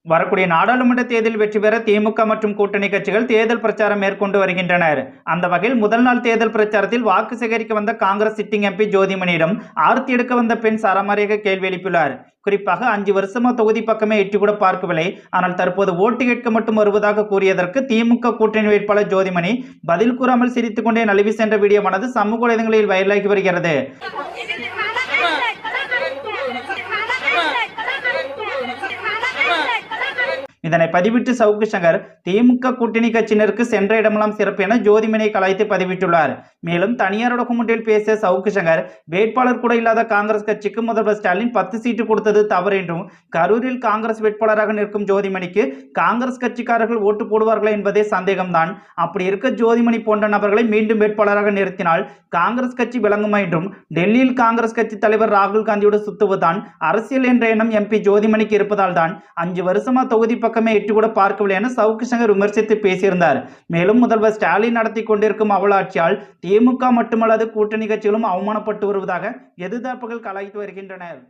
வரக்கூடிய நாடாளுமன்ற தேர்தலில் வெற்றி பெற திமுக மற்றும் கூட்டணி கட்சிகள் தேர்தல் பிரச்சாரம் மேற்கொண்டு வருகின்றனர். அந்த வகையில் முதல் நாள் தேர்தல் பிரச்சாரத்தில் வாக்கு சேகரிக்க வந்த காங்கிரஸ் சிட்டிங் எம்பி ஜோதிமணியிடம் ஆர்த்தி எடுக்க வந்த பெண் சரமாரியாக கேள்வி எழுப்பியுள்ளார். குறிப்பாக 5 வருஷமா தொகுதி பக்கமே எட்டி கூட பார்க்கவில்லை, ஆனால் தற்போது ஓட்டு கேட்க மட்டும் வருவதாக கூறியதற்கு திமுக கூட்டணி வேட்பாளர் ஜோதிமணி பதில் கூறாமல் சிரித்துக் கொண்டே நழுவி சென்ற வீடியோவானது சமூக வலைதளங்களில் வைரலாகி வருகிறது. இதனை பதிவிட்டு சவுக்கு சங்கர் திமுக கூட்டணி கட்சியினருக்கு சென்ற இடமெல்லாம் சிறப்பு என ஜோதிமணியை கலாய்த்து பதிவிட்டுள்ளார். மேலும் தனியார் டாக்குமெண்டில் பேசிய சவுக்கு சங்கர் வேட்பாளர் கூட இல்லாத காங்கிரஸ் கட்சிக்கு முதல்வர் ஸ்டாலின் 10 சீட்டு கொடுத்தது தவறு என்றும், கரூரில் காங்கிரஸ் வேட்பாளராக நிற்கும் ஜோதிமணிக்கு காங்கிரஸ் கட்சிக்காரர்கள் ஓட்டு போடுவார்களா என்பதே சந்தேகம்தான். அப்படி இருக்க ஜோதிமணி போன்ற நபர்களை மீண்டும் வேட்பாளராக நிறுத்தினால் காங்கிரஸ் கட்சி விளங்குமா என்றும், டெல்லியில் காங்கிரஸ் கட்சி தலைவர் ராகுல் காந்தியோடு சுத்துவதுதான் அரசியல் என்ற எண்ணம் எம்பி ஜோதிமணிக்கு இருப்பதால் தான் 5 வருஷமா தொகுதி பக்கமே எட்டு கூட பார்க்கவில்லை என சவுக்கு சங்கர் விமர்சித்து பேசியிருந்தார். மேலும் முதல்வர் ஸ்டாலின் நடத்தி கொண்டிருக்கும் அவலாட்சியால் திமுக மட்டுமல்லாது கூட்டணி கட்சிகளும் அவமானப்பட்டு வருவதாக எதிர்த்தரப்புகள் கலாய்த்து வருகின்றனர்.